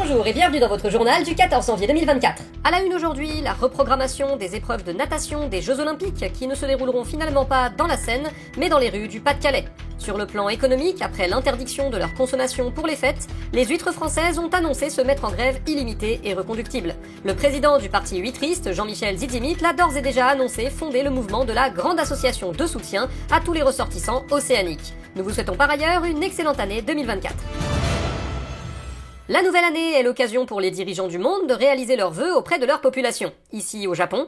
Bonjour et bienvenue dans votre journal du 14 janvier 2024. À la une aujourd'hui, la reprogrammation des épreuves de natation des Jeux Olympiques qui ne se dérouleront finalement pas dans la Seine, mais dans les rues du Pas-de-Calais. Sur le plan économique, après l'interdiction de leur consommation pour les fêtes, les huîtres françaises ont annoncé se mettre en grève illimitée et reconductible. Le président du parti huîtriste, Jean-Michel Zizimit, l'a d'ores et déjà annoncé fonder le mouvement de la Grande Association de soutien à tous les ressortissants océaniques. Nous vous souhaitons par ailleurs une excellente année 2024. La nouvelle année est l'occasion pour les dirigeants du monde de réaliser leurs vœux auprès de leur population. Ici au Japon,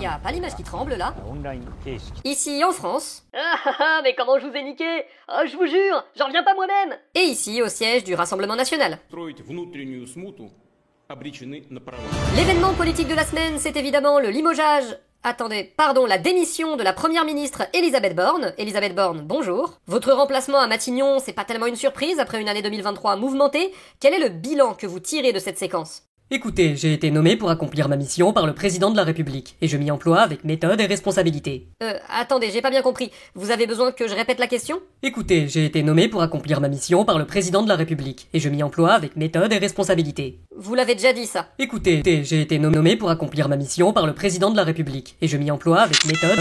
y a pas l'image qui tremble là. Ici en France. Mais comment je vous ai niqué? Je vous jure, j'en reviens pas moi-même. Et ici au siège du Rassemblement National. L'événement politique de la semaine, c'est évidemment le limogeage. La démission de la première ministre Elisabeth Borne. Elisabeth Borne, bonjour. Votre remplacement à Matignon, c'est pas tellement une surprise après une année 2023 mouvementée. Quel est le bilan que vous tirez de cette séquence? Écoutez, j'ai été nommé pour accomplir ma mission par le président de la République, et je m'y emploie avec méthode et responsabilité. Attendez, j'ai pas bien compris. Vous avez besoin que je répète la question? Écoutez, j'ai été nommé pour accomplir ma mission par le président de la République, et je m'y emploie avec méthode et responsabilité. Vous l'avez déjà dit ça. Écoutez, j'ai été nommé pour accomplir ma mission par le président de la République, et je m'y emploie avec méthode...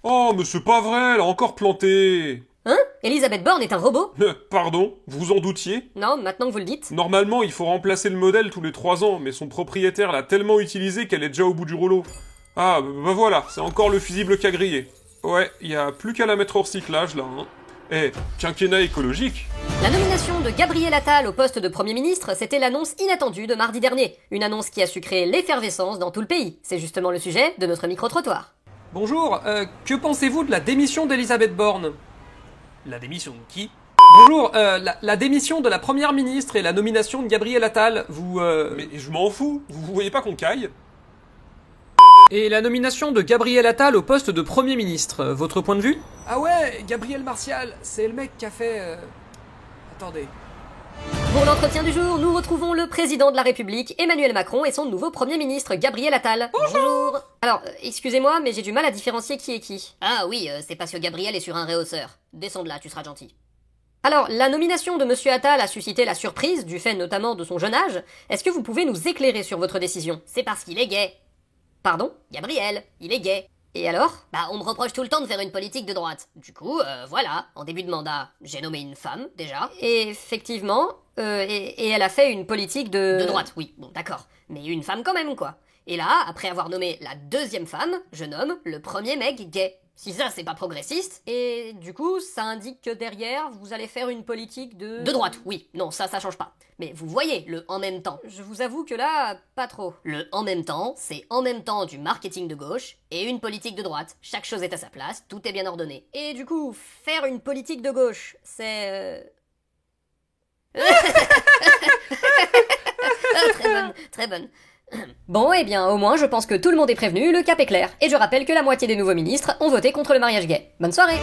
Oh, mais c'est pas vrai, elle a encore planté. Hein? Elisabeth Borne est un robot? Pardon, vous en doutiez? Non, maintenant que vous le dites. Normalement, il faut remplacer le modèle tous les 3 ans, mais son propriétaire l'a tellement utilisé qu'elle est déjà au bout du rouleau. Ah, bah voilà, c'est encore le fusible qui a grillé. Ouais, y a plus qu'à la mettre au recyclage, là, hein. Quinquennat écologique. La nomination de Gabriel Attal au poste de Premier ministre, c'était l'annonce inattendue de mardi dernier. Une annonce qui a su créer l'effervescence dans tout le pays. C'est justement le sujet de notre micro-trottoir. Bonjour, que pensez-vous de la démission d'Elisabeth Borne? La démission de qui? Bonjour, la démission de la première ministre et la nomination de Gabriel Attal, vous Mais je m'en fous, vous voyez pas qu'on caille? Et la nomination de Gabriel Attal au poste de Premier ministre, votre point de vue? Ah ouais, Gabriel Martial, c'est le mec qui a fait... Attendez... Pour l'entretien du jour, nous retrouvons le président de la République, Emmanuel Macron, et son nouveau Premier ministre, Gabriel Attal. Bonjour. Alors, excusez-moi, mais j'ai du mal à différencier qui est qui. Ah oui, c'est parce que Gabriel est sur un réhausseur. Descends de là, tu seras gentil. Alors, la nomination de Monsieur Attal a suscité la surprise, du fait notamment de son jeune âge. Est-ce que vous pouvez nous éclairer sur votre décision? C'est parce qu'il est gay. Pardon? Gabriel, il est gay. Et alors? On me reproche tout le temps de faire une politique de droite. Du coup, voilà, en début de mandat, j'ai nommé une femme, déjà. Et effectivement, et elle a fait une politique de... De droite, oui, bon, d'accord. Mais une femme quand même, quoi. Et là, après avoir nommé la deuxième femme, je nomme le premier mec gay. Si ça, c'est pas progressiste. Et du coup, ça indique que derrière, vous allez faire une politique de... De droite, oui. Non, ça change pas. Mais vous voyez, le « en même temps ». Je vous avoue que là, pas trop. Le « en même temps », c'est en même temps du marketing de gauche et une politique de droite. Chaque chose est à sa place, tout est bien ordonné. Et du coup, faire une politique de gauche, c'est... Très bonne. Bon, eh bien, au moins, je pense que tout le monde est prévenu, le cap est clair. Et je rappelle que la moitié des nouveaux ministres ont voté contre le mariage gay. Bonne soirée!